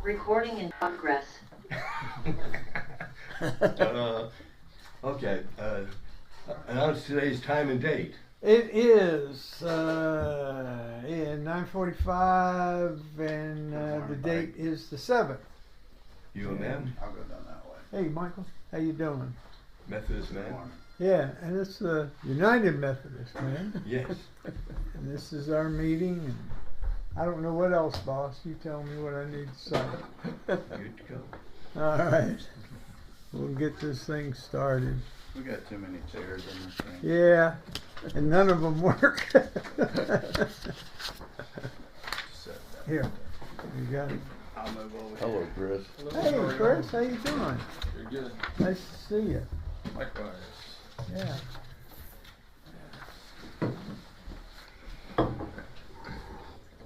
Recording in progress. Okay. Announce today's time and date. It is 9:45, and the date is the 7th. UMM. I'll go down that way. Hey, Michael, how you doing? Methodist man. Yeah, and it's the United Methodist, man. Yes. And this is our meeting, and I don't know what else, boss. You tell me what I need to say. Good to go. All right, we'll get this thing started. We got too many chairs in this thing. Yeah, and none of them work. Here, you got it. I'll move over. Hello, Chris. Hey, Chris, how you doing? You're good. Nice to see you. Likewise. Yeah.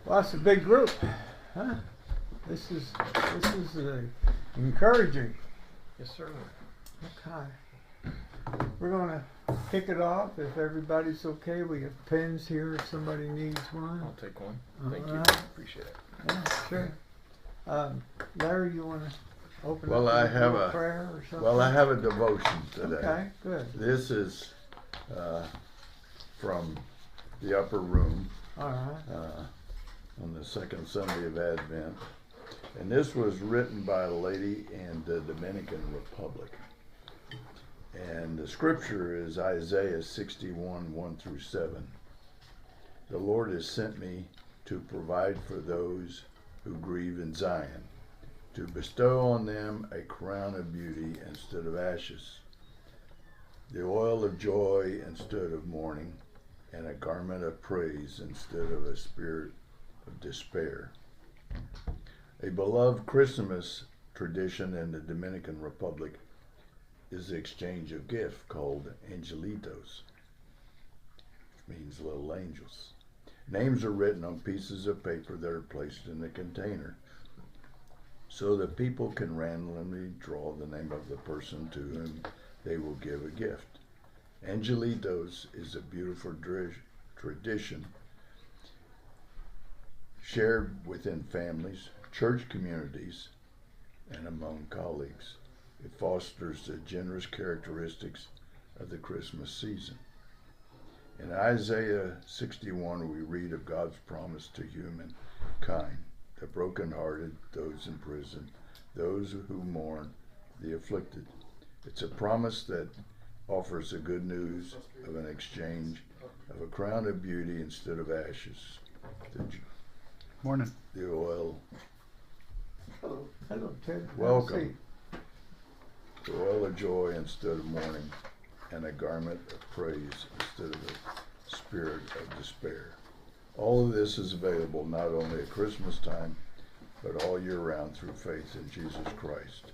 Well, that's a big group, huh? This is encouraging. Yes, sir. Okay. We're gonna kick it off. If everybody's okay, we have pens here if somebody needs one. I'll take one. Thank All you. right. Appreciate it. Yeah, sure. Larry, you wanna open Well, up I with a have little a- prayer or something? Well, I have a devotion today. Okay, good. This is from the upper room All right. on the second Sunday of Advent. And this was written by a lady in the Dominican Republic. And the scripture is Isaiah 61, 1-7. The Lord has sent me to provide for those who grieve in Zion, to bestow on them a crown of beauty instead of ashes, the oil of joy instead of mourning, and a garment of praise instead of a spirit of despair. A beloved Christmas tradition in the Dominican Republic is the exchange of gifts called angelitos, which means little angels. Names are written on pieces of paper that are placed in the container so that people can randomly draw the name of the person to whom they will give a gift. Angelitos is a beautiful tradition shared within families, church communities, and among colleagues. It fosters the generous characteristics of the Christmas season. In Isaiah 61, we read of God's promise to humankind, the brokenhearted, those in prison, those who mourn, the afflicted. It's a promise that offers the good news of an exchange of a crown of beauty instead of ashes. Morning. The oil. Hello, Ted. Have a Welcome. seat. The oil of joy instead of mourning, and a garment of praise instead of a spirit of despair. All of this is available not only at Christmas time, but all year round through faith in Jesus Christ.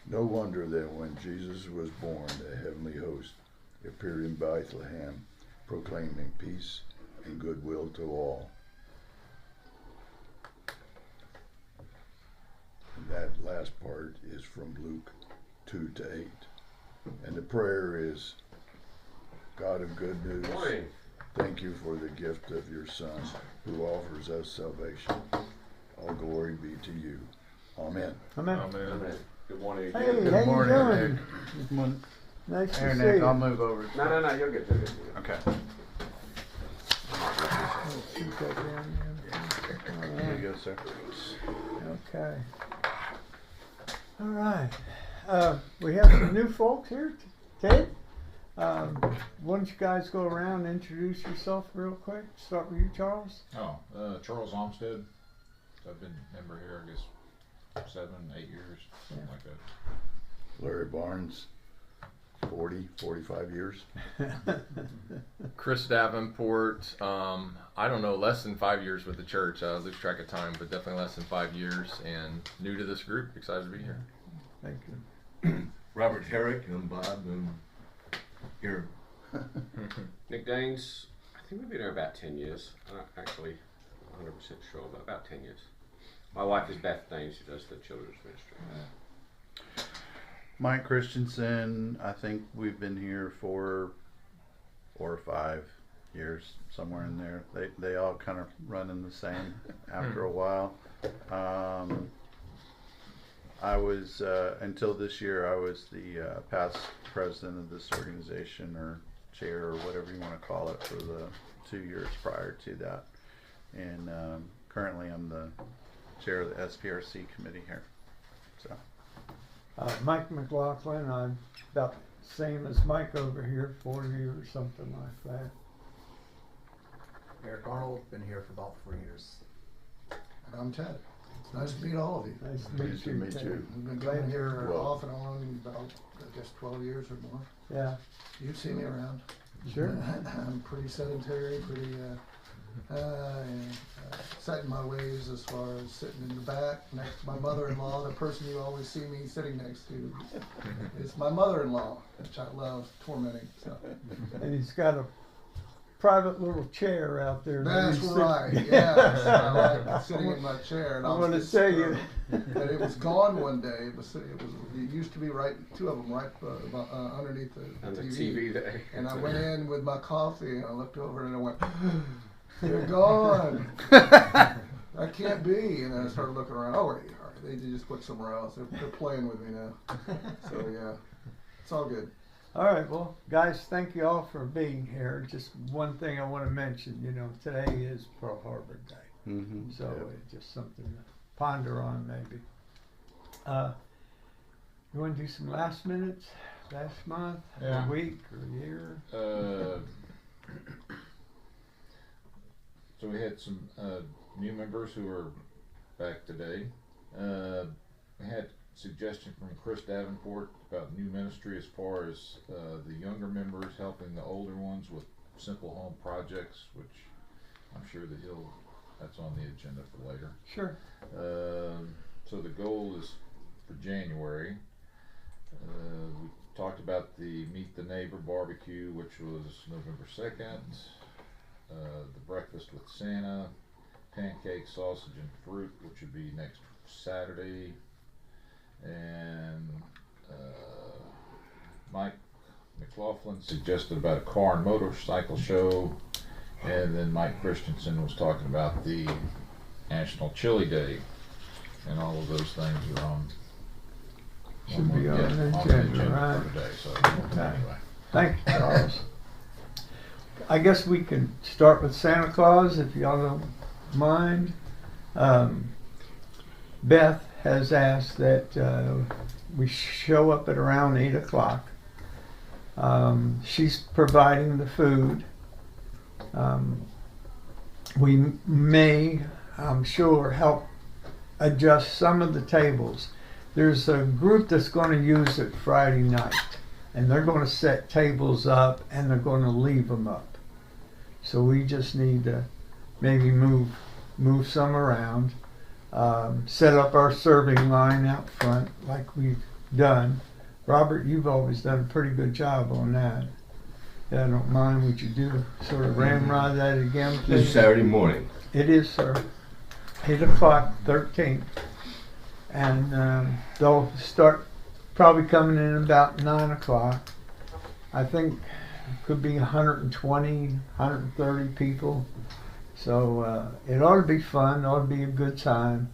No wonder that when Jesus was born, the heavenly host appeared in Bethlehem, proclaiming peace and goodwill to all. And that last part is from Luke 2-8. And the prayer is, God of good news, thank you for the gift of your Son, who offers us salvation. All glory be to you. Amen. Amen. Amen. Good morning. Hey, Good how morning, you doing? Nick. Good morning. Nice to Here, see Nick, you. I'll move over. No, you're good. You're good. Okay. Shoot that down there. Here you go, sir. Okay. All right. We have some new folks here. Ted, why don't you guys go around and introduce yourself real quick? Start with you, Charles. Charles Olmsted. I've been a member here, I guess, 7, 8 years, something like that. Larry Barnes, 45 years. Chris Davenport, I don't know, less than 5 years with the church. I lose track of time, but definitely less than 5 years, and new to this group. Excited to be here. Thank you. Robert Herrick and Bob and here. Nick Daines, I think we've been here about 10 years. I'm not actually 100% sure, but about 10 years. My wife is Beth Daines, who does the children's ministry. Mike Christensen, I think we've been here for 4 or 5 years, somewhere in there. They all kind of run in the same after a while. I was, until this year, I was the past president of this organization, or chair, or whatever you want to call it, for the 2 years prior to that. And currently I'm the chair of the SPRC committee here. So. Mike McLaughlin, I'm about the same as Mike over here, 40 or something like that. Eric Arnold, been here for about 4 years. And I'm Ted. It's nice to meet all of you. Nice to meet Nice to you. meet Ted. you. We've been coming here Well- off and on about, I guess, 12 years or more. Yeah, You've seen me around. sure. I'm pretty sedentary, pretty set in my ways as far as sitting in the back next to my mother-in-law. The person you always see me sitting next to is my mother-in-law, which I love tormenting. So. And he's got a private little chair out there. that That's he sits- right. Yes, I like sitting in my chair. And I was want to just, tell you. that it was gone one day. It used to be right, two of them right underneath the And the TV. TV there. And I went in with my coffee and I looked over and I went, they're gone. That can't be. And then I started looking around. Oh, wait, all right. They just put somewhere else. They're playing with me now. So yeah, it's all good. All right, well, guys, thank you all for being here. Just one thing I want to mention, today is Pearl Harbor Day. Mm-hmm. So it's just something to ponder on maybe. You want to do some last minutes, last month, Yeah. or week, or year? So we had some new members who are back today. We had suggestion from Chris Davenport about new ministry as far as the younger members helping the older ones with simple home projects, which I'm sure that that's on the agenda for later. Sure. So the goal is for January. We talked about the Meet the Neighbor barbecue, which was November 2nd. The breakfast with Santa, pancake, sausage, and fruit, which would be next Saturday. And Mike McLaughlin suggested about a car and motorcycle show. And then Mike Christensen was talking about the National Chili Day. And all of those things are on Should be on the agenda agenda, right. for today. So Okay. anyway. Thank you, Charles. I guess we can start with Santa Claus, if y'all don't mind. Beth has asked that we show up at around 8 o'clock. She's providing the food. We may, I'm sure, help adjust some of the tables. There's a group that's going to use it Friday night, and they're going to set tables up and they're going to leave them up. So we just need to maybe move some around, set up our serving line out front like we've done. Robert, you've always done a pretty good job on that. Yeah, I don't mind what you do. Sort of ramrod that again, This is please. Saturday morning. It is, sir. 8 o'clock, 13th. And they'll start probably coming in about 9 o'clock. I think it could be 120, 130 people. So it ought to be fun. It ought to be a good time.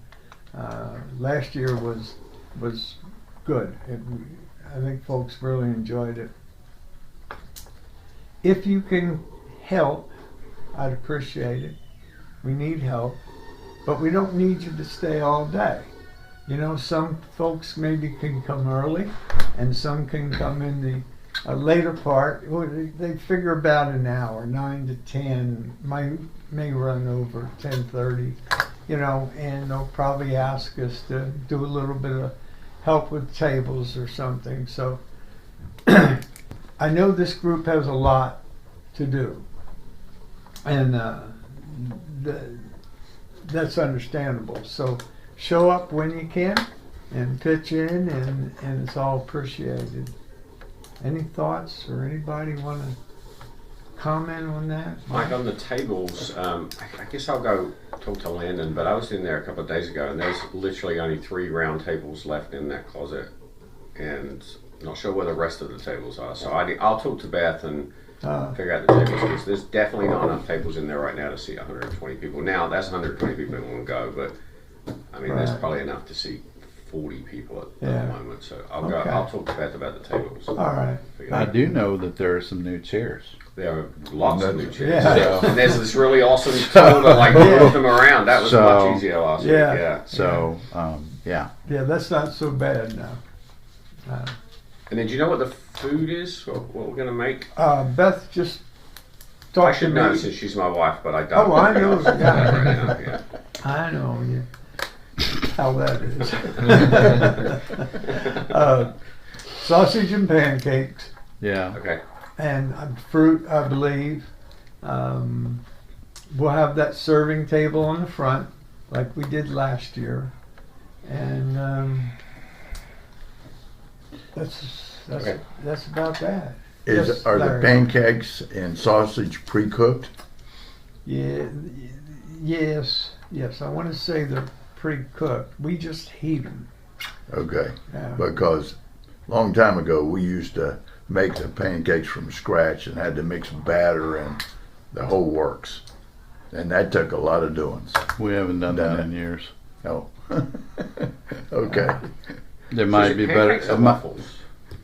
Last year was good. I think folks really enjoyed it. If you can help, I'd appreciate it. We need help, but we don't need you to stay all day. Some folks maybe can come early, and some can come in the later part. They figure about an hour, 9 to 10. May run over 10:30, and they'll probably ask us to do a little bit of help with tables or something. So I know this group has a lot to do, and that's understandable. So show up when you can and pitch in, and it's all appreciated. Any thoughts, or anybody want to comment on that? Mike, on the tables, I guess I'll go talk to Landon, but I was in there a couple of days ago and there's literally only 3 round tables left in that closet, and not sure where the rest of the tables are. So I'll talk to Beth and figure out the tables, because there's definitely not enough tables in there right now to seat 120 people. Now, that's 120 people in one go, but I mean, there's Right. probably enough to seat 40 people at Yeah. the moment. So I'll Okay. I'll talk to Beth about the tables. All right. I do know that there are some new chairs. There are lots of new chairs. Yeah. And there's this really awesome tool that like moves them around. That was So- much easier last week. Yeah. Yeah. So, yeah. Yeah, that's not so bad now. And then do you know what the food is? What we're gonna make? Beth just I talked to should know me. since she's my wife, but I don't. Oh, I know. Right now, yeah. I know you. How that is. Sausage and pancakes Yeah. Okay. and fruit, I believe. We'll have that serving table on the front, like we did last year, and Okay. that's about that. Is, Yes, are the Larry. pancakes and sausage pre-cooked? Yeah, yes. I want to say they're pre-cooked. We just heat them. Okay, Yeah. because long time ago, we used to make the pancakes from scratch and had to mix batter and the whole works. And that took a lot of doings. We haven't done that Done in years. Oh. Okay. There So might is it be better. pancakes or waffles?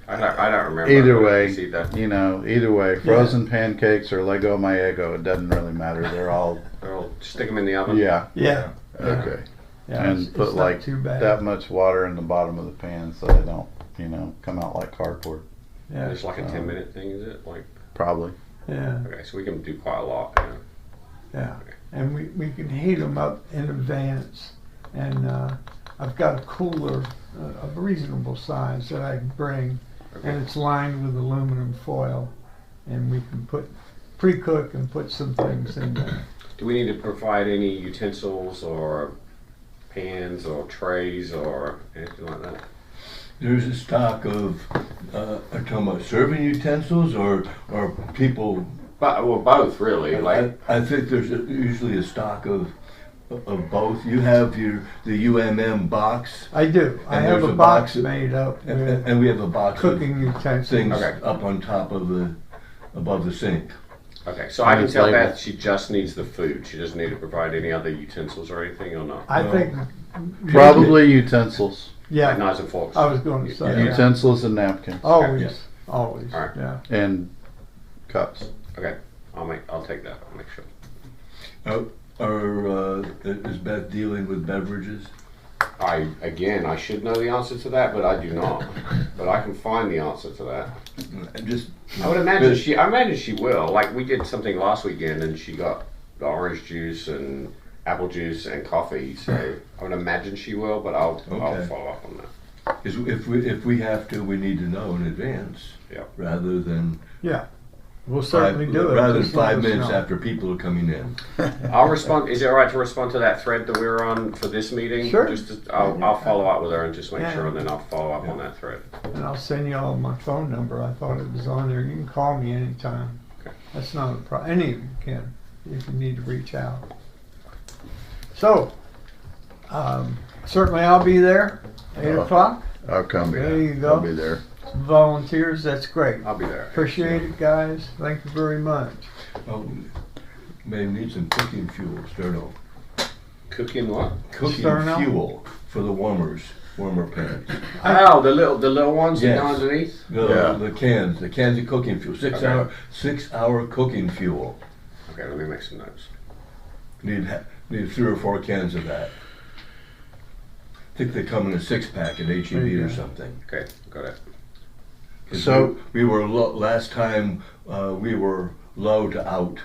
I don't remember. Either I way, didn't see that. either way, frozen pancakes or Lego My Eggo, it doesn't really matter. They're all, I'll stick them in the oven. yeah. Yeah. Okay. Yeah, And it's put not like too bad. that much water in the bottom of the pan so they don't, come out like cardboard. Yeah. It's like a 10-minute thing, is it? Like, Probably. Yeah. okay, so we can do quite a lot. Yeah. And we can heat them up in advance. And I've got a cooler of reasonable size that I can bring, Okay. and it's lined with aluminum foil, and we can pre-cook and put some things in there. Do we need to provide any utensils or pans or trays or anything like that? There's a stock of, are you talking about serving utensils or people? But well, both really. Like, I think there's usually a stock of both. You have the UMM box, I do. I And have there's a a box box of- made up with and we have a box cooking of utensils. things Okay. up on top of above the sink. okay, so I can it's tell labeled. Beth she just needs the food. She doesn't need to provide any other utensils or anything, or not. I think Probably utensils. Like yeah. knives and forks. I was going to say Yeah. yeah. Utensils and napkins. Always, Yeah. always. All right. Yeah. And cups. Okay, I'll take that. I'll make sure. Is Beth dealing with beverages? I should know the answer to that, but I do not. But I can find the answer to that. Just I would imagine I imagine she will. Like we did something last weekend, and she got the orange juice and apple juice and coffee. So I would imagine she will, but I'll Okay. follow up on that. Because if we have to, we need to know in advance. Yeah. Rather than Yeah. We'll certainly do it. Rather than Just let 5 us minutes know. after people are coming in. I'll respond. Is it alright to respond to that thread that we were on for this meeting? Sure. I'll follow up with her and just make Yeah. sure, and then I'll follow up on that thread. And I'll send you all my phone number. I thought it was on there. You can call me anytime. Okay. That's not a problem. Any of you can if you need to reach out. So, certainly I'll be there. 8 Oh. o'clock. I'll come. There you go. I'll be there. Volunteers, that's great. I'll be there. Appreciate it, guys. Thank you very much. Oh, may need some cooking fuel, Sterno. Cooking what? Cooking Sterno? fuel for the warmer pans. Oh, the little ones that Yes. go underneath. Yeah. The cans of cooking fuel. 6-hour cooking fuel. Okay, let me make some notes. Need 3 or 4 cans of that. I think they come in a 6-pack at HEB There you or go. something. Okay, got it. 'Cause So- we were last time we were low to out.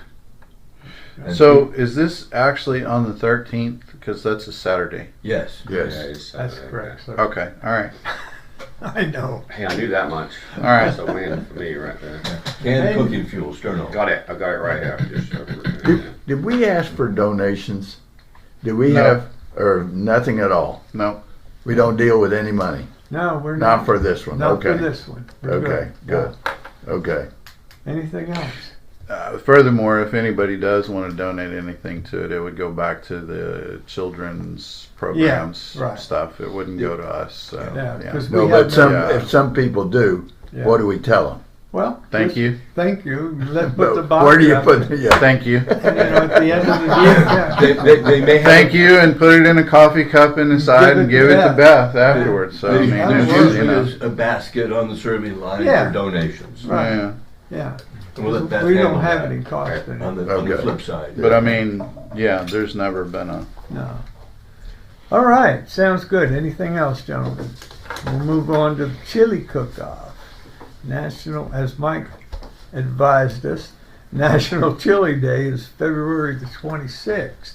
And So is this actually on the 13th? Because that's a Saturday. yes, Yes. Yeah, it's That's Saturday, correct, sir. Okay. All right. I know. yeah. Hey, I knew that much. All right. That's a win for me right there. canned Hey. cooking fuel, Sterno. Got it. I got it right here. Just over there. Did we ask for donations? Did we No. have, or nothing at all? No. We don't deal with any money? No, we're Not for this one, Not okay. for this one. We're Okay, good. Okay. Anything else? Furthermore, if anybody does want to donate anything to it, it would go back to the children's programs right. stuff. It wouldn't go to us. So, Yeah, yeah. 'cause No, we but have some, no- if some people do, Yeah. what do we tell them? Well, Thank just you. Thank you. Let's put But the box where do you up. put? Yeah. Thank you. And then at the end of the year, yeah. They may have. Thank you, and put it in a coffee cup inside and give it to Beth afterwards. So I There's mean, that'll it's, work. usually you know, is a basket on the serving line Yeah. for donations. Right. yeah. Yeah. And we'll let Beth We don't handle have that any cost in on it. the Okay. flip side. But I mean, yeah, there's never been a. No. All right. Sounds good. Anything else, gentlemen? We'll move on to the chili cook-off. National, as Mike advised us, National Chili Day is February the 26th.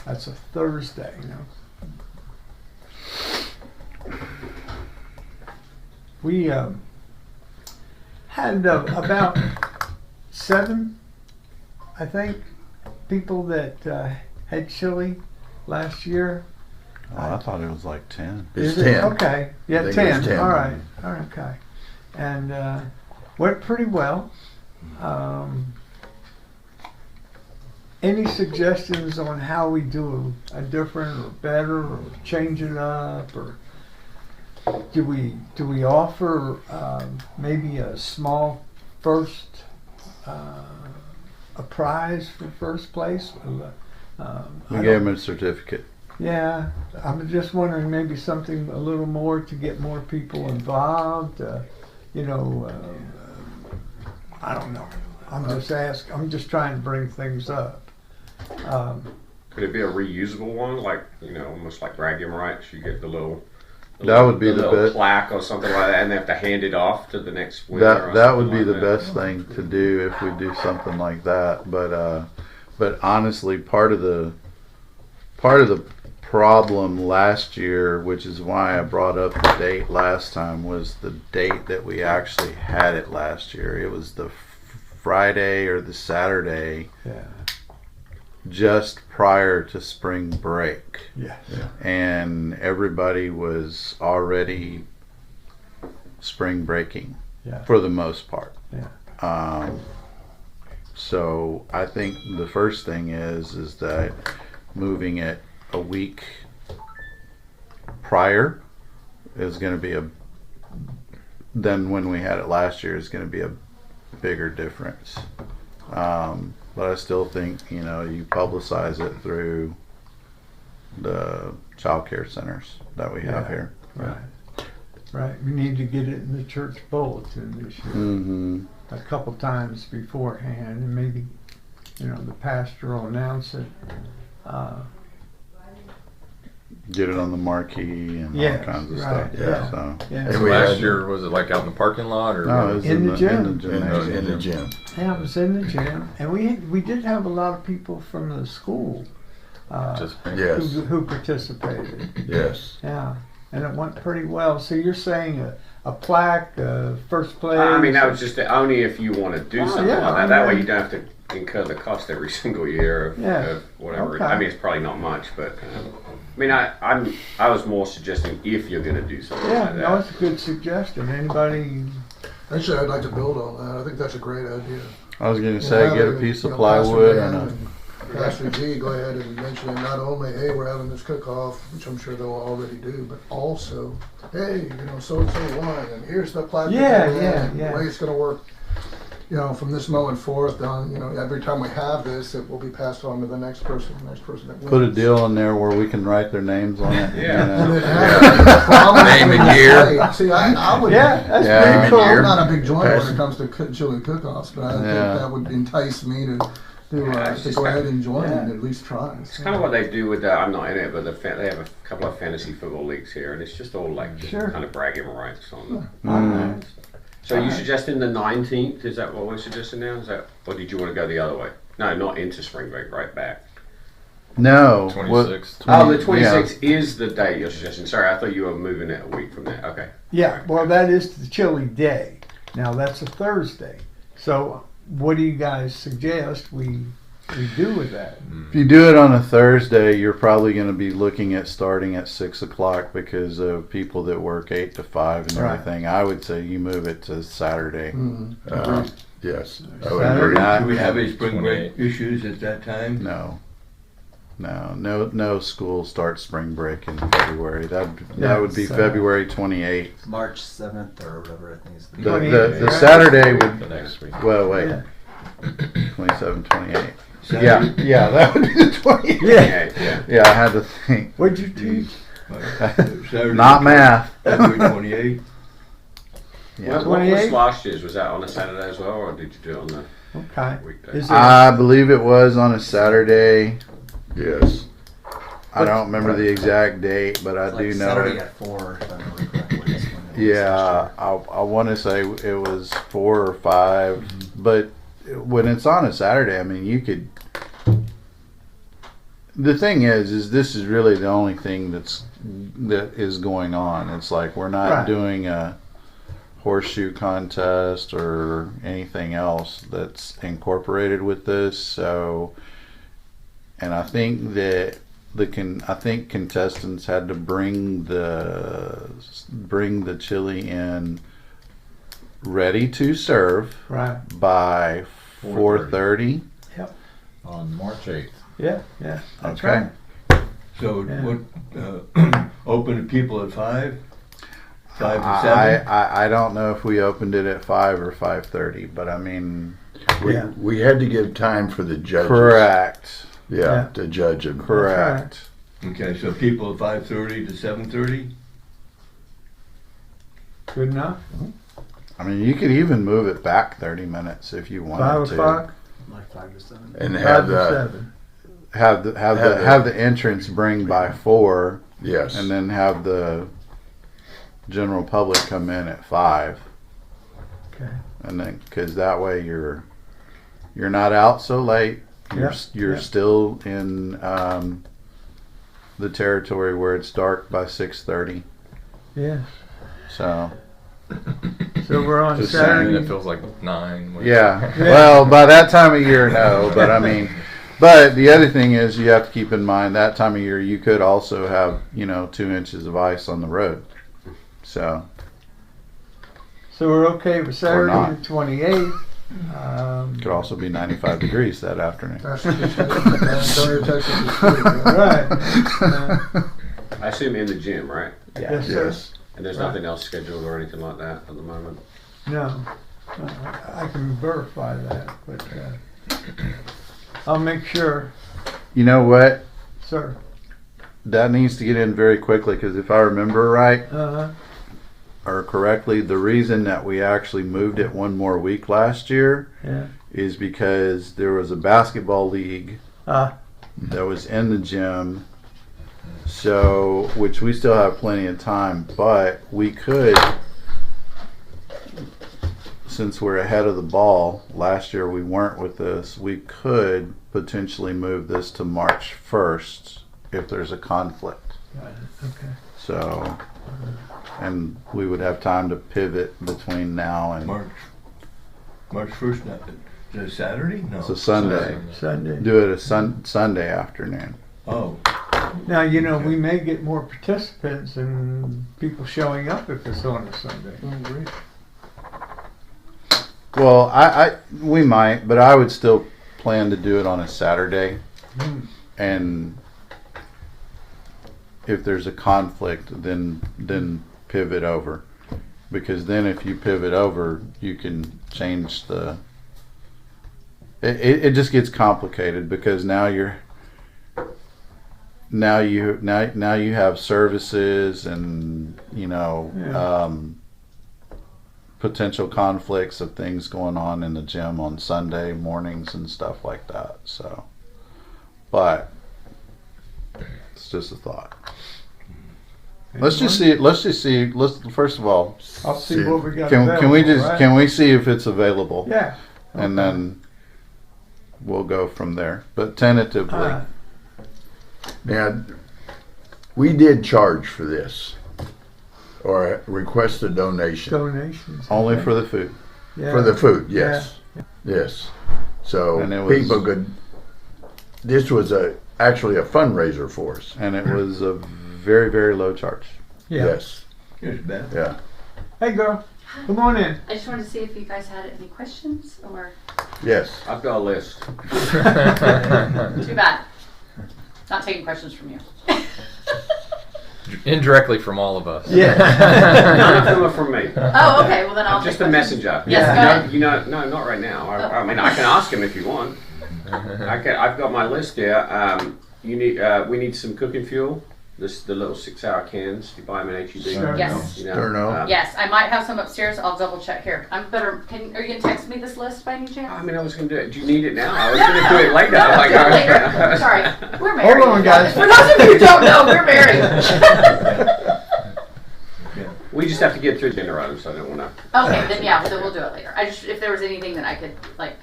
That's a Thursday, We had about 7, I think, people that had chili last year. Oh, I thought it was like 10. It's Is it? 10. Okay. Yeah, I think 10. it's 10. All right. All right. Okay. And went pretty well. Any suggestions on how we do a different or better or change it up, or do we offer maybe a small first a prize for first place? We I gave don't- him a certificate. Yeah, I'm just wondering maybe something a little more to get more people involved. I don't know. I'm just trying to bring things up. Could it be a reusable one, like almost like bragging rights? You get the little. That would be the little best. plaque or something like that, and they have to hand it off to the next winner. or That would something be like the that. best thing to do if we do something like that. But honestly, part of the problem last year, which is why I brought up the date last time, was the date that we actually had it last year. It was the Friday or the Saturday Yeah. just prior to spring break. Yeah. And everybody was already spring breaking Yeah. for the most part. Yeah. So I think the first thing is that moving it a week prior is going to be than when we had it last year is going to be a bigger difference. But I still think, you publicize it through the child care centers that we have Yeah. here. Right. Right. We need to get it in the church bulletin this year. Mm-hmm. A couple times beforehand, and maybe the pastor will announce it. Get it on the marquee and Yes, all kinds of right, stuff. yeah. So. Yeah. And we Last had- year, was it like out in the parking lot or? No, it was In the gym. in the in gymnasium. the gym. Yeah, it was in the gym, and we did have a lot of people from the school Just Yes. who participated. Yes. Yeah, and it went pretty well. So you're saying a plaque, first place? I mean, that was just only if you want to do Oh, something yeah, like I that. That way mean- you don't have to incur the cost every single year of, Yeah. of whatever. Okay. I mean, it's probably not much, but I mean, I was more suggesting if you're going to do something Yeah, like that. no, it's a good suggestion. Anybody? Actually, I'd like to build on that. I think that's a great idea. I was going to say, Yeah, get a piece of plywood and a. Pastor G, go ahead and mention it. Not only, hey, we're having this cook-off, which I'm sure they'll already do, but also, hey, so-and-so won, and here's the plaque. Yeah, that they yeah, won, yeah. The way it's going to work, from this moment forth on, every time we have this, it will be passed on to the next person that wins. Put a deal in there where we can write their names on it. Yeah. And You it know. has promise Name and to be year. paid. See, I would. Yeah, that's Yeah. pretty Name and cool. year. I'm not a big joiner when Pass- it comes to chili cook-offs, but I think Yeah. that would entice me to it's just go kind ahead and join yeah. and at least try. It's kind of what they do with I'm not in it, but they have a couple of fantasy football leagues here, and it's just all like just Sure. kind of bragging rights on them. All right. So you Alright. suggesting the 19th? Is that what we're suggesting now? Is that, or did you want to go the other way? No, not into spring break, right back. No. 26th. Oh, the 26th is the date you're suggesting. Sorry, I thought you were moving it a week from there. Okay. Yeah, well, that is the chili day. Now that's a Thursday. So what do you guys suggest we do with that? If you do it on a Thursday, you're probably going to be looking at starting at 6 o'clock because of people that work 8 to 5 and Right. everything. I would say you move it to Saturday. Yes. I would Saturday. agree. Do we have any spring break issues at that time? No. No school starts spring break in February. That Yeah, would be so- February 28th. March 7th or whatever I think is the. The 28th, right? Saturday The would. next week. Well, wait. Yeah. 27, 28. Saturday? Yeah, that would be the 28th. Yeah. Yeah. Yeah, I had to think. What'd you teach? Saturday, Not math. February 28th. Yeah. What was 28? last year's? Was that on a Saturday as well, or did you do it on the Okay. weekday? Is there, I believe it was on a Saturday. Yes. I don't remember the exact date, but I It's do like know Saturday it. at 4, if I remember correctly. is when it was Yeah, last I want to say it was 4 or 5, but when it's on a Saturday, I mean, you could. The thing is this is really the only thing that is going on. It's like we're not Right. doing a horseshoe contest or anything else that's incorporated with this. So, and I think that I think contestants had to bring the chili in ready to serve right. by 4:30. On March 8th. Yeah. Yeah. That's Okay. right. So Yeah. what, open to people at 5? 5 to 7? I don't know if we opened it at 5 or 5:30, but I mean, Yeah. We had to give time for the judges. correct, Yeah, Yeah. to judge them. correct. Okay, so people at 5:30 to 7:30? Good enough. I mean, you could even move it back 30 minutes if you wanted 5 to. o'clock. Like 5 to 7. And 5 have to the, 7. Have the entrance bring by 4, yes. and then have the general public come in at 5, Okay. and then because that way you're not out so late. You're Yeah, you're yeah. still in the territory where it's dark by 6:30. Yeah. So So we're on Just saying, Saturday. it feels like 9. when- yeah. Well, by that time of year, no. But I mean, but the other thing is you have to keep in mind that time of year you could also have 2 inches of ice on the road. So So we're okay with Saturday not. the 28th. it could also be 95 degrees that afternoon. That's San Antonio, Texas this week, Right. I assume in the gym, right? Yes, sir. Yes. And there's Right. nothing else scheduled or anything like that at the moment. No. I can verify that, but I'll make sure, You know what? sir. That needs to get in very quickly because if I remember right Uh-huh. or correctly, the reason that we actually moved it one more week last year Yeah. is because there was a basketball league Ah. that was in the gym. So, which we still have plenty of time, but we could, since we're ahead of the ball, last year we weren't with this, we could potentially move this to March 1st if there's a conflict. Okay. So, and we would have time to pivot between now and March 1st, not is it a Saturday? No. it's a Sunday. Sunday. Do it a Sunday afternoon. Oh, Now, we may get more participants and people showing up if it's on a Sunday. great. Well, we might, but I would still plan to do it on a Saturday. And if there's a conflict, then pivot over. Because then if you pivot over, you can change the... It just gets complicated because now you have services and potential conflicts of things going on in the gym on Sunday mornings and stuff like that. So, but it's just a thought. Let's just see. Let's first of all, I'll see what we got can we available, just right? can we see if it's available? Yeah. And then we'll go from there. But tentatively, Now, we did charge for this, or request a donation Donations. only okay. for the food. Yeah. for the food. Yes, yes. So And it was- people could. This was actually a fundraiser for us. And it was a very, very low charge. Yeah. Yes. here's Beth. Yeah. Hey, girl. Come on in. I just wanted to see if you guys had any questions or Yes. I've got a list. too bad. Not taking questions from you. Indirectly from all of us. Yeah. None of them are from me. Oh, okay. Well, then I'll I'm just take a questions. messenger. Yes, go ahead. No, not right now. I mean, I can ask him if you want. I've got my list here. We need some cooking fuel. The little 6-hour cans. You buy them in HEB. Yes. Sterno. Yes, I might have some upstairs. I'll double check here. Are you gonna text me this list by any chance? I mean, I was going to do it. Do you need it now? I was going to do it later. No, Like, do it later. Sorry, we're married. Hold on, guys. For those of you who don't know, we're married. We just have to get through dinner items, so I don't want to. Okay, then yeah, so we'll do it later. If there was anything that I could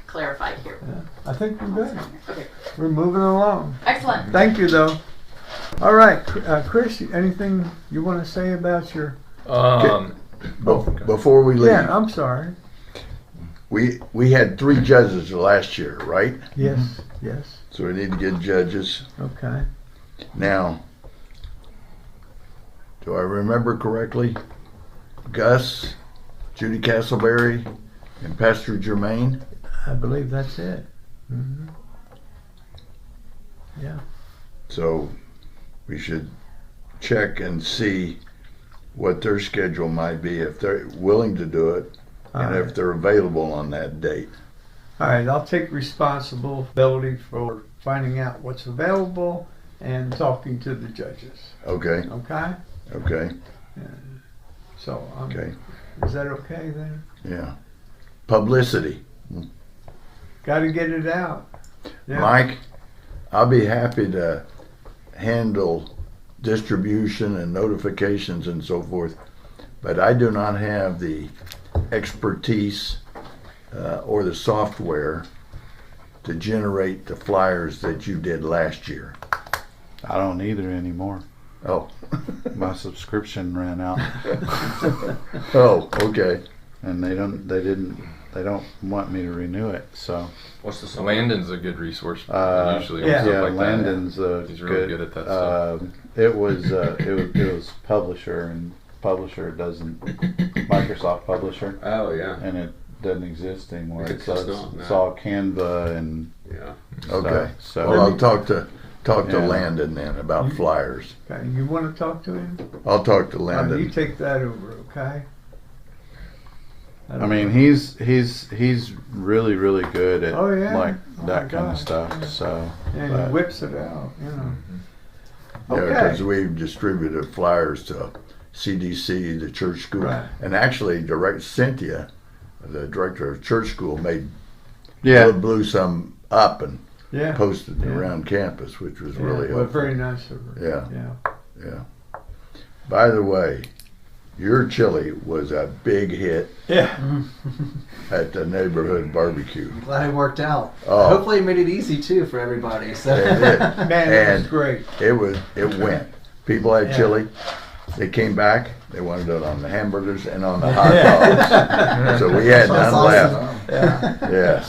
clarify here. I think we're good. Okay, We're moving along. excellent. Thank you, though. All right, Chris, anything you want to say about your? Before we leave, Yeah, I'm sorry. we had 3 judges last year, right? Yes, yes. So we need to get judges. Okay. Now, do I remember correctly? Gus, Judy Castleberry, and Pastor Germain? I believe that's it. Mm-hmm. Yeah. So we should check and see what their schedule might be, if they're willing to do it, and if they're available on that date. All right, I'll take responsibility for finding out what's available and talking to the judges. Okay, Okay? okay, So, okay, is that okay then? yeah. Publicity. Got to get it out. Yeah. Mike, I'll be happy to handle distribution and notifications and so forth, but I do not have the expertise or the software to generate the flyers that you did last year. I don't either anymore. Oh, My subscription ran out, oh, okay. and they don't want me to renew it. So What's the song? Landon's a good resource. Usually on yeah. stuff yeah, like that. Landon's He's really good at that stuff. It was Publisher, and Publisher doesn't Microsoft Publisher, Oh yeah, and it doesn't exist anymore. It So does it's, not, no. it's all Canva and yeah. Okay. So Well, I'll talk to Yeah. Landon then about flyers. Okay, you want to talk to him? I'll talk to You Landon. take that over, okay? I mean, he's really good at Oh, yeah? like Oh, that my kind of gosh. stuff. So And he whips it out, you know. Yeah, Okay. because we've distributed flyers to CDC, the church school, Right. and actually Cynthia, the director of church school, yeah, blew some up and Yeah. posted Yeah. around campus, which was Yeah, really well, helpful. very nice of her. Yeah. Yeah. Yeah. By the way, your chili was a big hit Yeah. at the neighborhood barbecue. Glad it worked out. Oh. Hopefully it made it easy too for everybody. So. It did. Man, that was And great. it went. People had Yeah. chili. They came back. They wanted it on the hamburgers and on the hot dogs. So we had That's none awesome. left. Yeah. Yeah.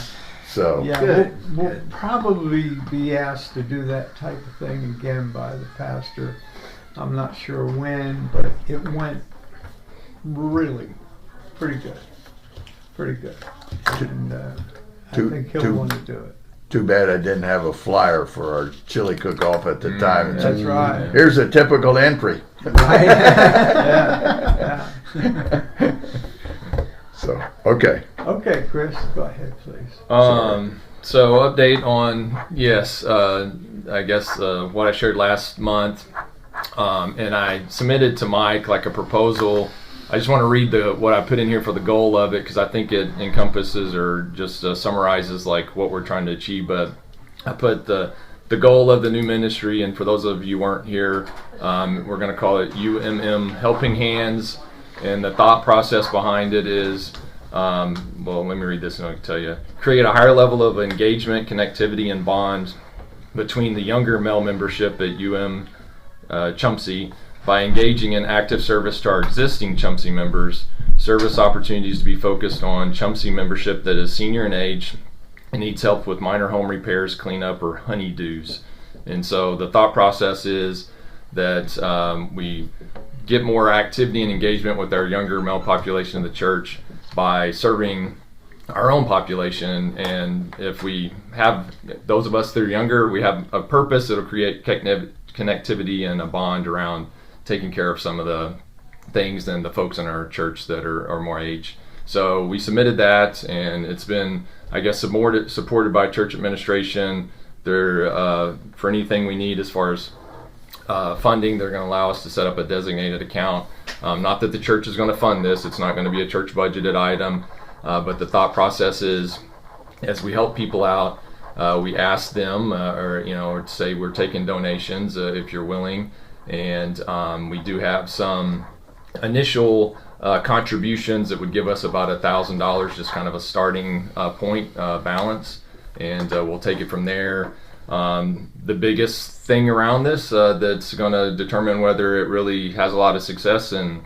So Yeah, Good, we'll good. probably be asked to do that type of thing again by the pastor. I'm not sure when, but it went really pretty good. Pretty good. And I Two- think he'll two- want to do it. too bad I didn't have a flyer for our chili cook-off at the time. It That's said, right. here's a typical entry. Yeah, yeah. So, okay. Okay, Chris, go ahead, please. So update on, yes, I guess what I shared last month, and I submitted to Mike like a proposal. I just want to read what I put in here for the goal of it, because I think it encompasses or just summarizes like what we're trying to achieve. But I put the goal of the new ministry, and for those of you who weren't here, we're going to call it UMM, Helping Hands. And the thought process behind it is, well, let me read this and I can tell you. Create a higher level of engagement, connectivity, and bond between the younger male membership at CHUMC by engaging in active service to our existing CHUMC members, service opportunities to be focused on CHUMC membership that is senior in age and needs help with minor home repairs, cleanup, or honeydews. And so the thought process is that we get more activity and engagement with our younger male population of the church by serving our own population. And if we have those of us that are younger, we have a purpose. It'll create connectivity and a bond around taking care of some of the things than the folks in our church that are more age. So we submitted that, and it's been, I guess, supported by church administration. They're for anything we need as far as funding, they're going to allow us to set up a designated account. Not that the church is going to fund this; it's not going to be a church budgeted item. But the thought process is, as we help people out, we ask them, or say we're taking donations if you're willing, and we do have some initial contributions that would give us about $1,000, just kind of a starting point balance, and we'll take it from there. The biggest thing around this that's going to determine whether it really has a lot of success and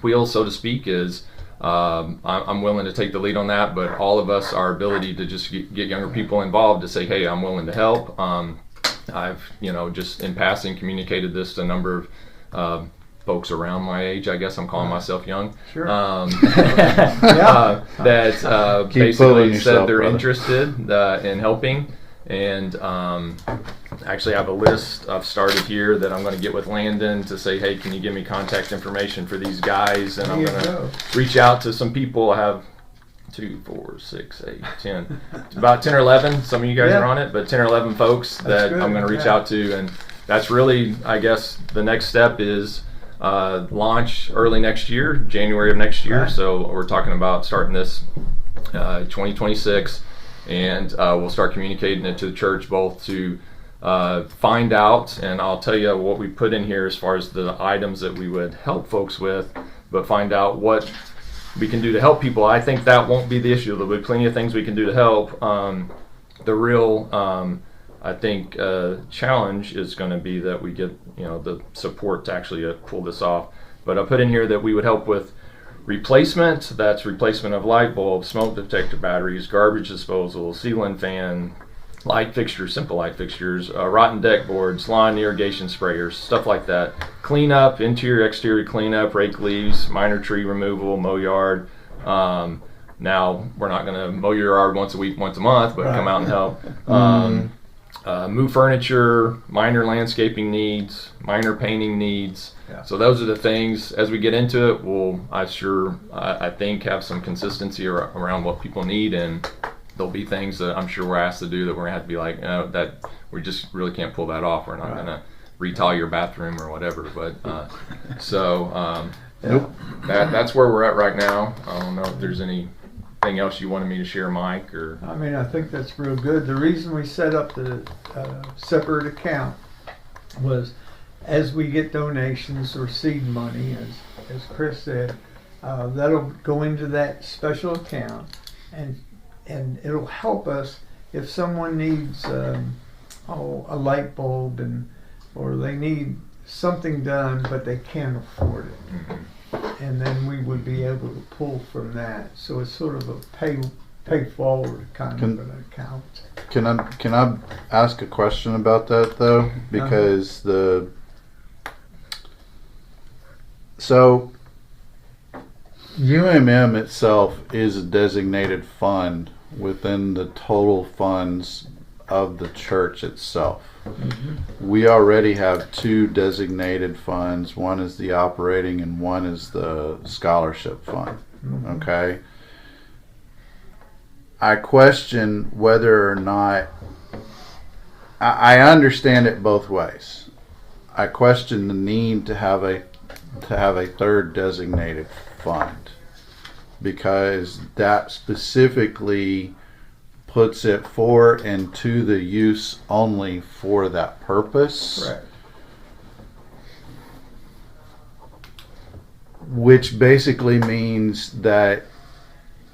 wheels, so to speak, is I'm willing to take the lead on that, but all of us, our ability to just get younger people involved to say, hey, I'm willing to help. I've, just in passing communicated this to a number of folks around my age. I guess I'm calling myself young. Sure. That basically said they're brother. interested in helping. And actually, I have a list I've started here that I'm going to get with Landon to say, hey, can you give me contact information for these guys? And I'm going to reach out to some people. I have 2, 4, 6, 8, 10, about 10 or 11. Some of you guys are on it, but 10 or 11 folks that I'm going to reach out to. And that's really, I guess, the next step is launch early next year, January of next year. Right. So we're talking about starting this 2026. And we'll start communicating it to the church, both to find out, and I'll tell you what we put in here as far as the items that we would help folks with, but find out what we can do to help people. I think that won't be the issue. There'll be plenty of things we can do to help. The real, I think, challenge is going to be that we get, the support to actually pull this off. But I put in here that we would help with replacement. That's replacement of light bulbs, smoke detector batteries, garbage disposal, ceiling fan, light fixtures, simple light fixtures, rotten deck boards, lawn irrigation sprayers, stuff like that. Cleanup, interior, exterior cleanup, rake leaves, minor tree removal, mow yard. Now, we're not going to mow your yard once a week, once a month, but come out and help. Move furniture, minor landscaping needs, minor painting needs. Yeah. So those are the things. As we get into it, we'll, I think, have some consistency around what people need, and there'll be things that I'm sure we're asked to do that we're going to have to be like, that we just really can't pull that off. We're not going to retile your bathroom or whatever. But that's where we're at right now. I don't know if there's anything else you wanted me to share, Mike, or? I mean, I think that's real good. The reason we set up the separate account was, as we get donations or seed money, as Chris said, that'll go into that special account, and it'll help us if someone needs a light bulb or they need something done but they can't afford it. Mm-hmm. And then we would be able to pull from that. So it's sort of a pay forward kind of an account. Can I ask a question about that though? Because so UMM itself is a designated fund within the total funds of the church itself. Mm-hmm. We already have 2 designated funds. One is the operating and one is the scholarship fund. Mm-hmm. Okay. I question whether or not, I understand it both ways. I question the need to have a third designated fund, because that specifically puts it for and to the use only for that purpose. Correct. Which basically means that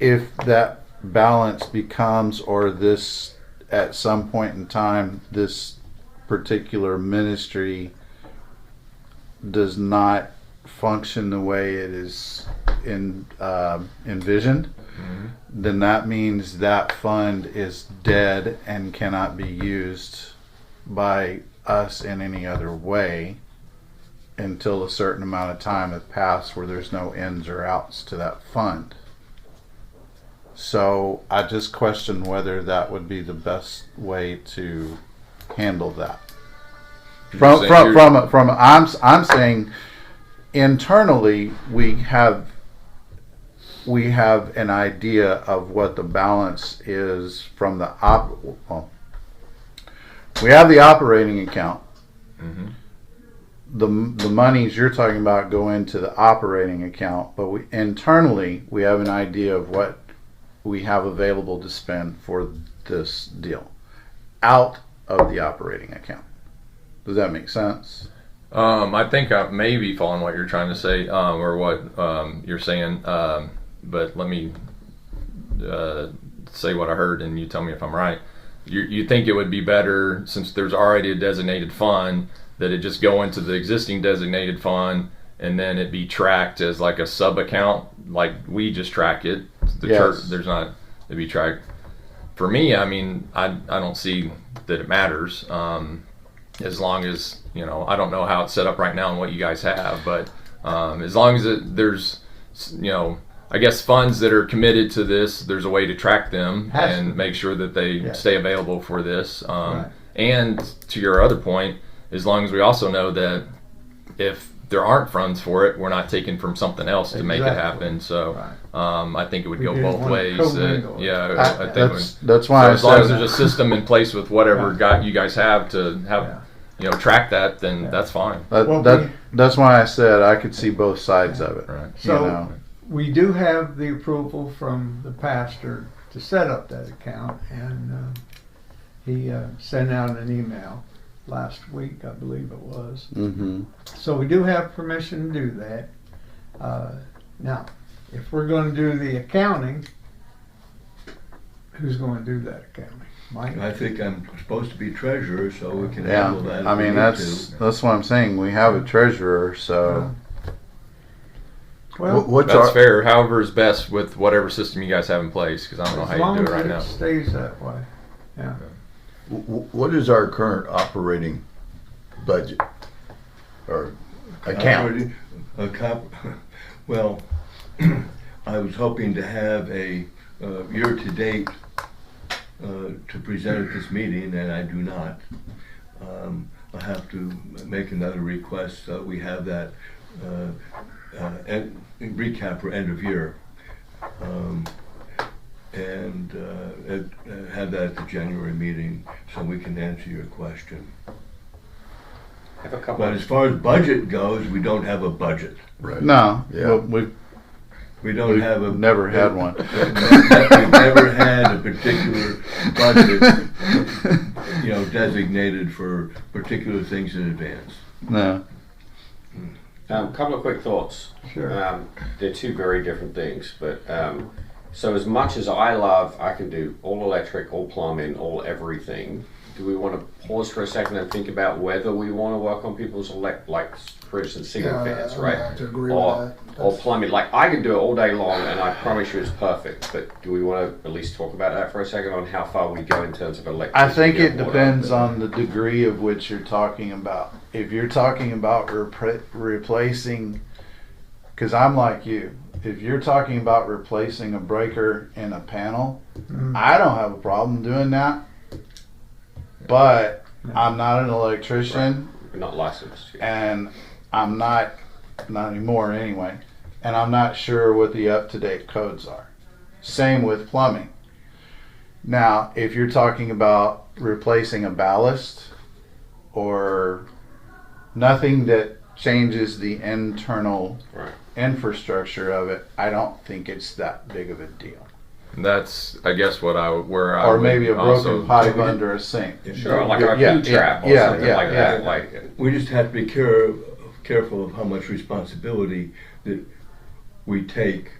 if that balance becomes, or this at some point in time, this particular ministry does not function the way it is envisioned, mm-hmm. then that means that fund is dead and cannot be used by us in any other way until a certain amount of time has passed where there's no ins or outs to that fund. So I just question whether that would be the best way to handle that. I'm saying internally we have an idea of what the balance is from the we have the operating account. Mm-hmm. The monies you're talking about go into the operating account, but internally we have an idea of what we have available to spend for this deal out of the operating account. Does that make sense? I think I may be following what you're trying to say, or what you're saying, but let me say what I heard and you tell me if I'm right. You think it would be better, since there's already a designated fund, that it just go into the existing designated fund and then it be tracked as like a sub account, like we just track it. The church, there's not, it'd be tracked. For me, I mean, I don't see that it matters, as long as, you know, I don't know how it's set up right now and what you guys have, but as long as there's, you know, I guess funds that are committed to this, there's a way to track them and make sure that they stay available for this. Right. And to your other point, as long as we also know that if there aren't funds for it, we're not taking from something else to make it happen. So I think it would go both ways. I think that's why. So as long as there's a system in place with whatever you guys have to have, you know, track that, then that's fine. That's why I said I could see both sides of it. Right. So you know? We do have the approval from the pastor to set up that account, and he sent out an email last week, I believe it was. Mm-hmm. So we do have permission to do that. Now, if we're going to do the accounting, who's going to do that accounting? Mike? I think I'm supposed to be treasurer, so we can handle that. I mean, that's what I'm saying. We have a treasurer, so. Well, that's fair. However is best with whatever system you guys have in place, because I don't know how you do it right now. As long as it stays that way. Yeah. What is our current operating budget or account? Well, I was hoping to have a year-to-date to present at this meeting, and I do not. I have to make another request so we have that recap for end of year, and have that at the January meeting so we can answer your question. Have a couple. But as far as budget goes, we don't have a budget. Right. No, Yeah. We don't have a. Never had one. We've never had a particular budget, you know, designated for particular things in advance. No. Couple of quick thoughts. Sure. They're two very different things, but so as much as I can do all electric, all plumbing, all everything. Do we want to pause for a second and think about whether we want to work on people's like, for instance, ceiling fans, I right? have to agree Or with that. or plumbing. Like I can do it all day long, and I promise you it's perfect. But do we want to at least talk about that for a second on how far we go in terms of electricity? I think it and water? depends on the degree of which you're talking about. If you're talking about replacing, because I'm like you, if you're talking about replacing a breaker in a panel, I don't have a problem doing that. But I'm not an electrician, We're not licensed. and I'm not anymore anyway, and I'm not sure what the up-to-date codes are. Same with plumbing. Now, if you're talking about replacing a ballast or nothing that changes the internal infrastructure of it, I don't think it's that big of a deal. That's, I guess, or maybe a broken pipe under a sink. Sure, like a P trap or something like that. Like We just have to be careful of how much responsibility that we take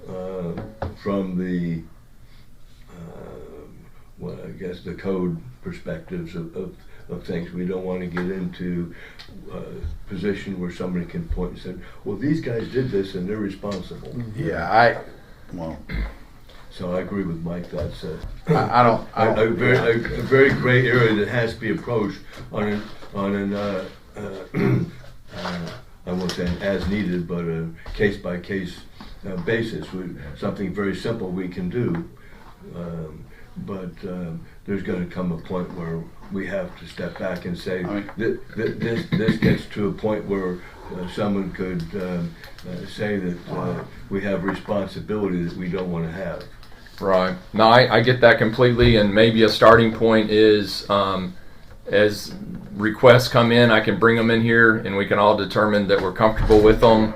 from the, I guess the code perspectives of things. We don't want to get into a position where somebody can point and say, well, these guys did this and they're responsible. Yeah, So I agree with Mike. That's a very gray area that has to be approached on I won't say an as needed, but a case by case basis, something very simple we can do. But there's going to come a point where we have to step back and say, this gets to a point where someone could say that we have responsibility that we don't want to have. Right. No, I get that completely, and maybe a starting point is as requests come in, I can bring them in here, and we can all determine that we're comfortable with them.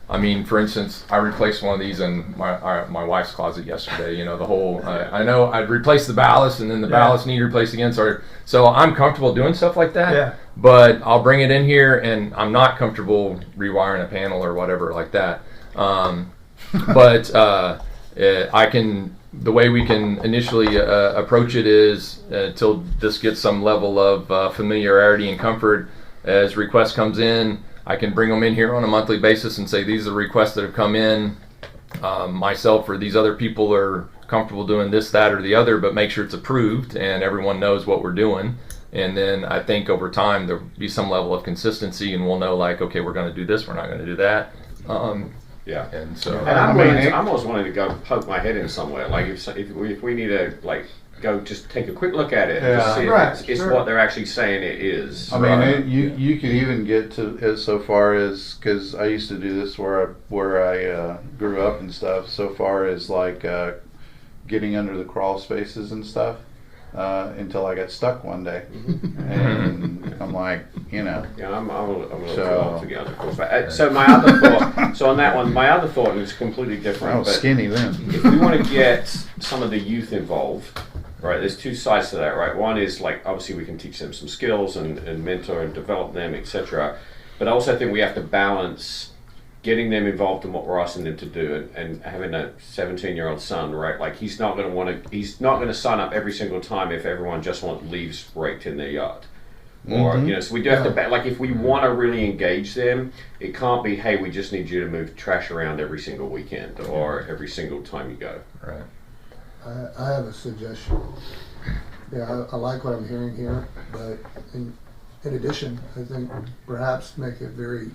I mean, for instance, I replaced one of these in my wife's closet yesterday. You know, the whole, I know I'd replaced the ballast, and then the ballast needed replaced again. So I'm comfortable doing stuff like that. Yeah. But I'll bring it in here, and I'm not comfortable rewiring a panel or whatever like that. But I can. The way we can initially approach it is until this gets some level of familiarity and comfort. As request comes in, I can bring them in here on a monthly basis and say, these are the requests that have come in. Myself or these other people are comfortable doing this, that, or the other, but make sure it's approved and everyone knows what we're doing. And then I think over time there'll be some level of consistency, and we'll know, like, okay, we're going to do this, we're not going to do that. Yeah, and so and I'm always wanting to go poke my head in somewhere. Like if we need to go just take a quick look at it and just see if it's what they're actually saying it is. I mean, you could even get to as so far as, because I used to do this where I grew up and stuff. So far as like getting under the crawl spaces and stuff. Until I got stuck one day, and I'm like, Yeah, I'm a little off together, of course. But, so my other thought, on that one, my other thought is completely different. I was skinny then. If we want to get some of the youth involved, right, there's two sides to that, right? One is like, obviously we can teach them some skills and mentor and develop them, etc. But I also think we have to balance getting them involved in what we're asking them to do, and having a 17-year-old son, right? Like he's not going to sign up every single time if everyone just wants leaves raked in their yard. Or, so we do have to, like if we want to really engage them, it can't be, hey, we just need you to move trash around every single weekend or every single time you go. Right. I have a suggestion. Yeah, I like what I'm hearing here, but in addition, I think perhaps make it very,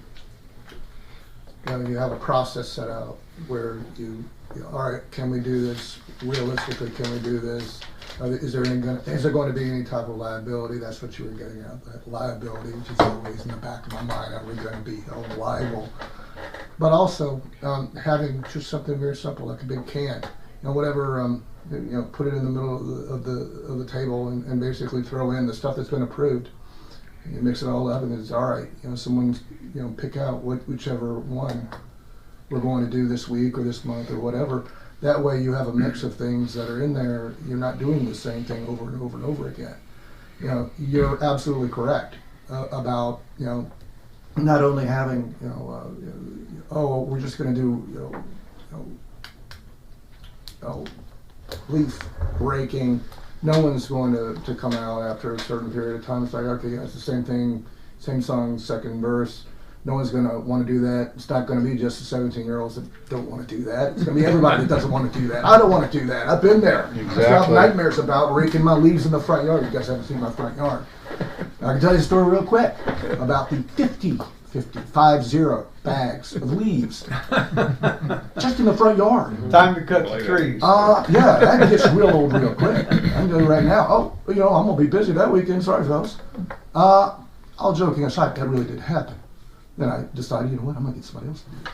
you have a process set out where all right, can we do this realistically? Can we do this? Is there going to be any type of liability? That's what you were getting at, that liability, which is always in the back of my mind. Are we going to be held liable? But also having just something very simple, like a big can, whatever, put it in the middle of the table and basically throw in the stuff that's been approved. You mix it all up, and it's all right. Someone pick out whichever one we're going to do this week or this month or whatever. That way, you have a mix of things that are in there. You're not doing the same thing over and over and over again. You're absolutely correct about not only having we're just going to do leaf raking. No one's going to come out after a certain period of time. It's like, okay, it's the same thing, same song, second verse. No one's going to want to do that. It's not going to be just the 17-year-olds that don't want to do that. It's going to be everybody that doesn't want to do that. I don't want to do that. I've been there. Exactly. I have nightmares about raking my leaves in the front yard. You guys haven't seen my front yard. I can tell you a story real quick about the 50 bags of leaves just in the front yard. Time to cut the trees. Yeah, that gets real old real quick. I'm doing it right now. I'm gonna be busy that weekend. Sorry, fellas. All joking aside, that really did happen. Then I decided, I'm gonna get somebody else to do it.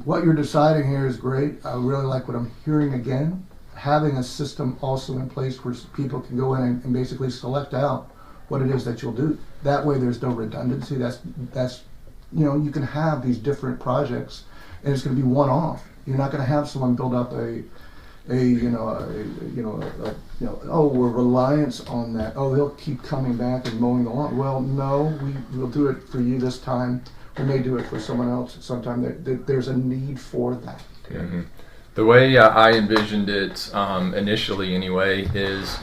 What you're deciding here is great. I really like what I'm hearing again. Having a system also in place where people can go in and basically select out what it is that you'll do. That way there's no redundancy. That's you can have these different projects and it's going to be one-off. You're not going to have someone build up we're reliance on that. Oh, they'll keep coming back and mowing the lawn. Well, no, we'll do it for you this time. We may do it for someone else sometime. There's a need for that. Mm-hmm. The way I envisioned it initially, anyway, is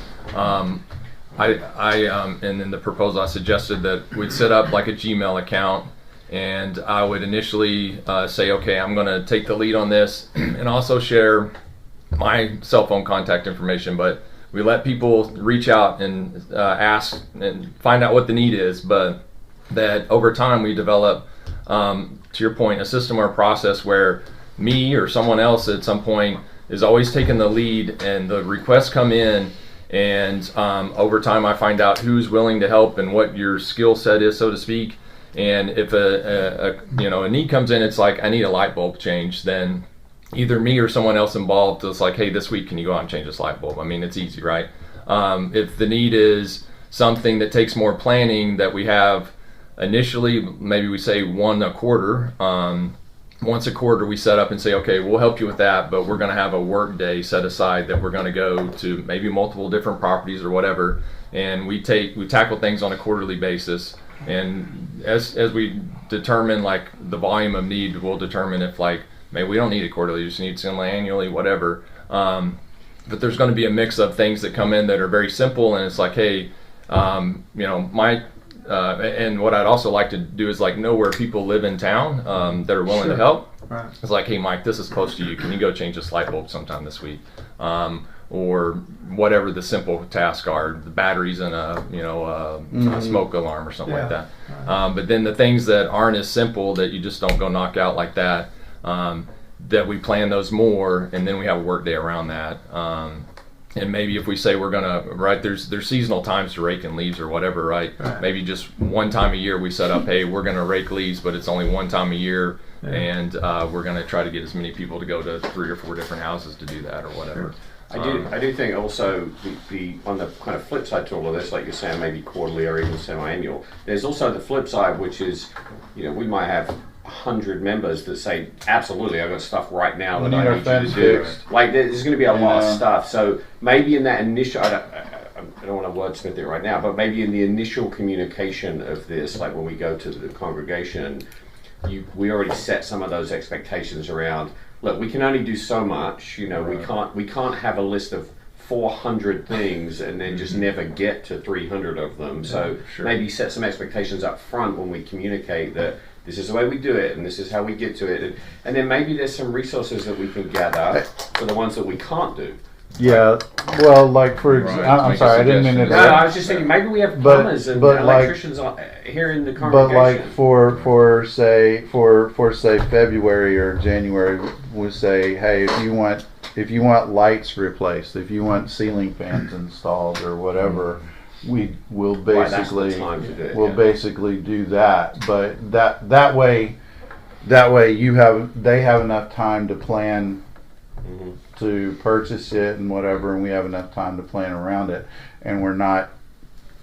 and in the proposal I suggested that we'd set up like a Gmail account, and I would initially say, okay, I'm going to take the lead on this and also share my cell phone contact information, but we let people reach out and ask and find out what the need is, but that over time we develop to your point, a system or a process where me or someone else at some point is always taking the lead, and the requests come in, and over time I find out who's willing to help and what your skill set is, so to speak. And if a need comes in, it's like, I need a light bulb change, then either me or someone else involved is like, hey, this week can you go out and change this light bulb? I mean, it's easy, right? If the need is something that takes more planning, that we have initially, maybe we say one a quarter. Once a quarter we set up and say, okay, we'll help you with that, but we're going to have a work day set aside that we're going to go to maybe multiple different properties or whatever, and we tackle things on a quarterly basis. And as we determine like the volume of need, we'll determine if like maybe we don't need it quarterly, just need some annually, whatever. But there's going to be a mix of things that come in that are very simple, and it's like, hey, and what I'd also like to do is like know where people live in town that are willing to help. Right. It's like, hey, Mike, this is close to you. Can you go change this light bulb sometime this week? Or whatever the simple tasks are, the batteries in a smoke alarm or something like that. But then the things that aren't as simple, that you just don't go knock out like that, that we plan those more, and then we have a work day around that. And maybe if we say we're gonna, right, there's seasonal times to rake in leaves or whatever, right? Maybe just one time a year we set up, hey, we're gonna rake leaves, but it's only one time a year, and we're gonna try to get as many people to go to 3 or 4 different houses to do that or whatever. I do think also the on the kind of flip side to all of this, like you're saying, maybe quarterly or even semi-annual, there's also the flip side, which is, we might have 100 members that say, absolutely, I've got stuff right now that I need you to do. Like, there's going to be a lot of stuff. So maybe in that initial, I don't want to wordsmith it right now, but maybe in the initial communication of this, like when we go to the congregation, we already set some of those expectations around, look, we can only do so much, we can't have a list of 400 things and then just never get to 300 of them. So maybe set some expectations up front when we communicate that this is the way we do it, and this is how we get to it, and then maybe there's some resources that we can gather for the ones that we can't do. Yeah, well, like I'm sorry, I didn't mean to. No, I was just thinking maybe we have plumbers and electricians here in the congregation. But like for say February or January, we'll say, hey, if you want lights replaced, if you want ceiling fans installed or whatever. We will basically basically do that, but that way they have enough time to plan to purchase it and whatever, and we have enough time to plan around it, and we're not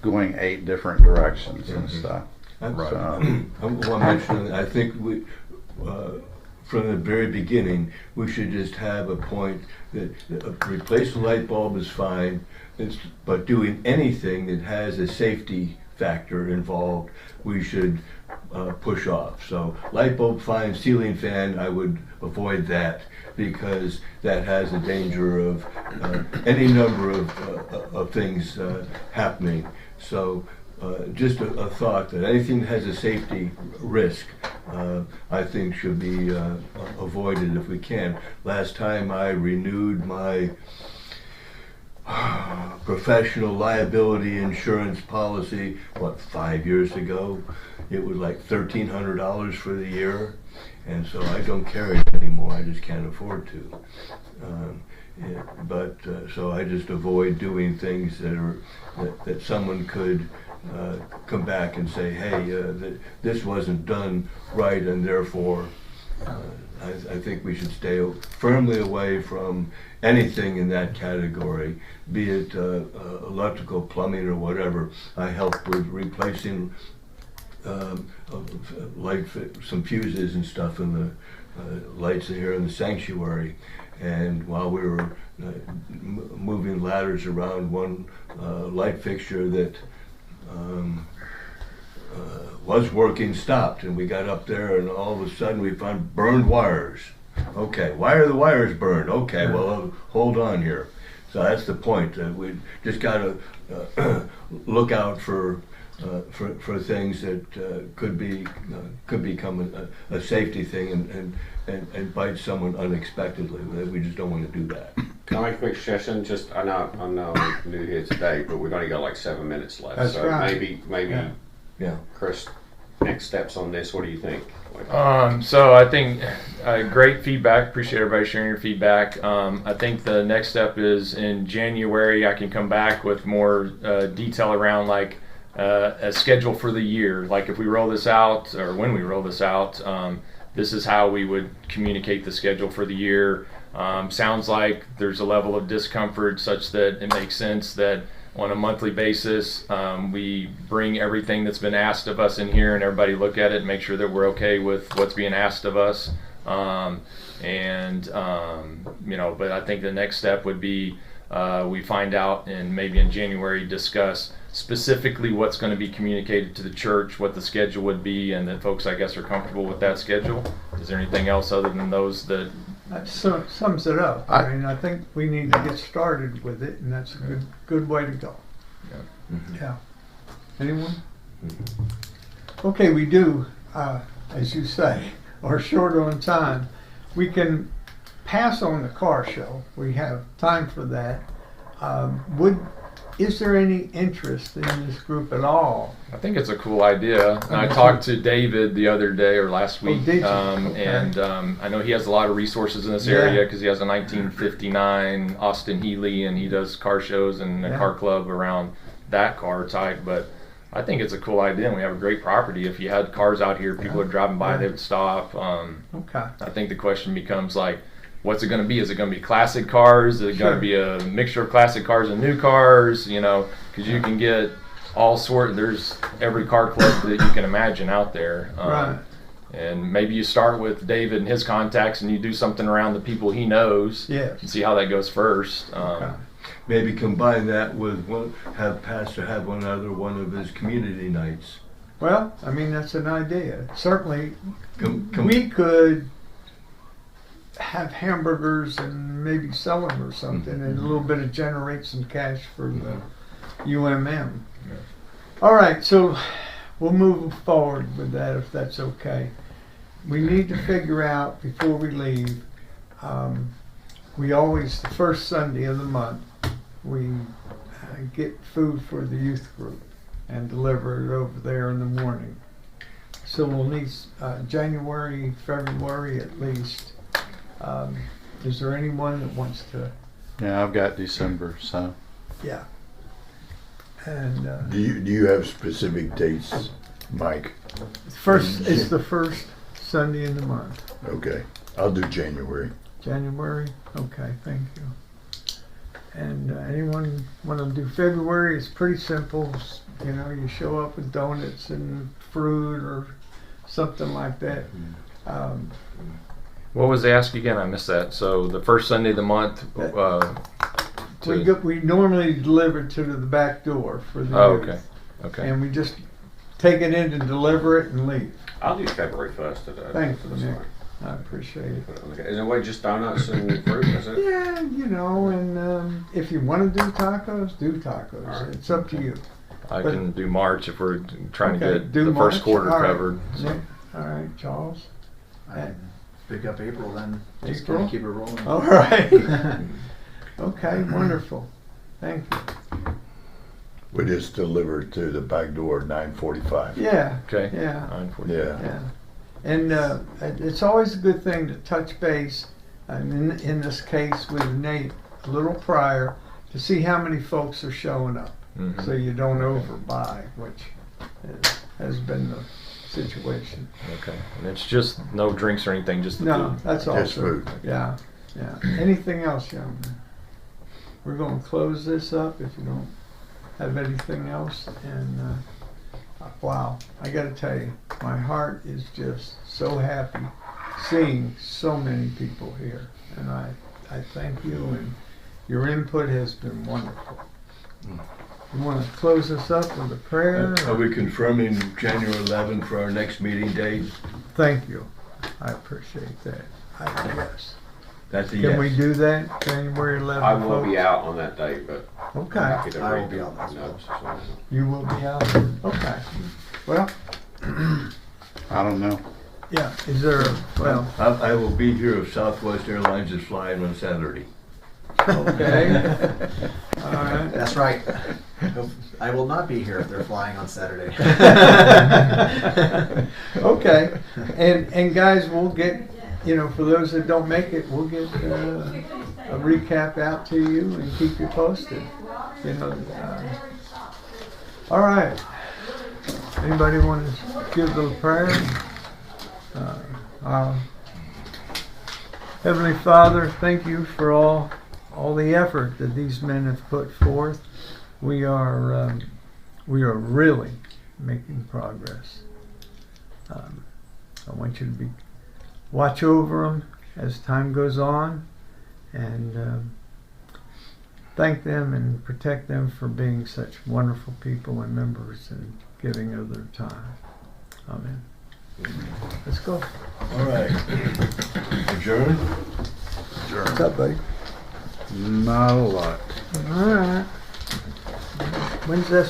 going 8 different directions and stuff. I think we from the very beginning we should just have a point that replace the light bulb is fine. But doing anything that has a safety factor involved, we should push off. So light bulb fine, ceiling fan, I would avoid that, because that has a danger of any number of things happening. So just a thought that anything that has a safety risk, I think should be avoided if we can. Last time I renewed my professional liability insurance policy, 5 years ago, it was like $1,300 for the year, and so I don't carry it anymore. I just can't afford to. So I just avoid doing things that someone could come back and say, hey, this wasn't done right, and therefore I think we should stay firmly away from anything in that category, be it electrical, plumbing, or whatever. I helped with replacing some fuses and stuff in the lights here in the sanctuary. And while we were moving ladders around, one light fixture that was working stopped, and we got up there, and all of a sudden we found burned wires. Okay, why are the wires burned? Okay, well, hold on here. So that's the point. We just got to look out for things that could become a safety thing and bite someone unexpectedly. We just don't want to do that. Can I make a quick suggestion? Just I know I'm new here today, but we've only got like 7 minutes left. That's so right. maybe, Chris, next steps on this. What do you think? like? So I think great feedback. Appreciate everybody sharing your feedback. I think the next step is in January. I can come back with more detail around like a schedule for the year. Like if we roll this out, or when we roll this out, this is how we would communicate the schedule for the year. Sounds like there's a level of discomfort such that it makes sense that on a monthly basis, we bring everything that's been asked of us in here and everybody look at it and make sure that we're okay with what's being asked of us. But I think the next step would be we find out and maybe in January discuss specifically what's going to be communicated to the church, what the schedule would be, and that folks, I guess, are comfortable with that schedule. Is there anything else other than those that... That sums it up. I mean, I think we need to get started with it, and that's a good way to go. Yeah. Anyone? Okay, we do, as you say, are short on time. We can pass on the car show. We have time for that. Is there any interest in this group at all? I think it's a cool idea. I talked to David the other day or last week, did you? Okay. and I know he has a lot of resources in this area because he has a 1959 Austin Healey, and he does car shows and a car club around that car type. But I think it's a cool idea, and we have a great property. If you had cars out here, people are driving by, they would stop. Okay. I think the question becomes like, what's it going to be? Is it going to be classic cars? Is it going to be a mixture of classic cars and new cars? You know, because you can get all sorts. There's every car club that you can imagine out there. Right. And maybe you start with David and his contacts, and you do something around the people he knows. Yes. And see how that goes first. Okay. Maybe combine that with have Pastor have one of his community nights. Well, I mean, that's an idea. Certainly, Com- we could have hamburgers and maybe sell them or something, and a little bit of generate some cash for the UMM. All right, so we'll move forward with that if that's okay. We need to figure out before we leave. We always, the first Sunday of the month, we get food for the youth group and deliver it over there in the morning. So we'll need January, February at least. Is there anyone that wants to? Yeah, I've got December, so. Yeah. And Do you have specific dates, Mike? it's the first Sunday in the month. Okay, I'll do January. January? Okay, thank you. And anyone want to do February? It's pretty simple. You know, you show up with donuts and fruit or something like that. What was the ask again? I missed that. So the first Sunday of the month. We normally deliver to the back door for the Oh, youth. okay. And we just take it in and deliver it and leave. I'll do February 1st today. Thank you, That's Nick. fine. I appreciate it. Okay. Is it way just donuts and fruit, is it? Yeah, you know, and if you want to do tacos, do tacos. All right. It's up to you. I can do March if we're trying to Okay, get do the March? first quarter All right. covered. So. Nick? All right, Charles. I pick up April then. Just April? kind of keep it rolling. All right. Okay, wonderful. Thank you. We just deliver to the back door at 9:45. Yeah. Okay. Yeah. 9:40. Yeah. Yeah. And it's always a good thing to touch base, and in this case with Nate, a little prior to see how many folks are showing up, Mhm. so you don't overbuy, which has been the situation. Okay. And it's just no drinks or anything, just the No, food. that's all. Just food. Yeah, yeah. Anything else, young man? We're going to close this up if you don't have anything else. And wow, I got to tell you, my heart is just so happy seeing so many people here. And I thank you, and your input has been wonderful. You want to close us up with a prayer? Are we confirming January 11th for our next meeting date? Thank you. I appreciate that. Yes. That's a Can yes. we do that, January 11th? I will be folks? out on that date, but I'm Okay. happy to I will read be the out as well. notes, so. You will be out? Okay. Well, I don't know. yeah, is there, well, I will be here if Southwest Airlines is flying on Saturday. okay. All right. That's right. I will not be here if they're flying on Saturday. Okay, and guys, we'll get, for those that don't make it, we'll get a recap out to you and keep you posted. All right. Anybody want to give a little prayer? Heavenly Father, thank you for all the effort that these men have put forth. We are really making progress. I want you to watch over them as time goes on, and thank them and protect them for being such wonderful people and members and giving of their time. Amen. Let's go. All right. Adjourn? What's up, buddy? Not a lot. All right. When's this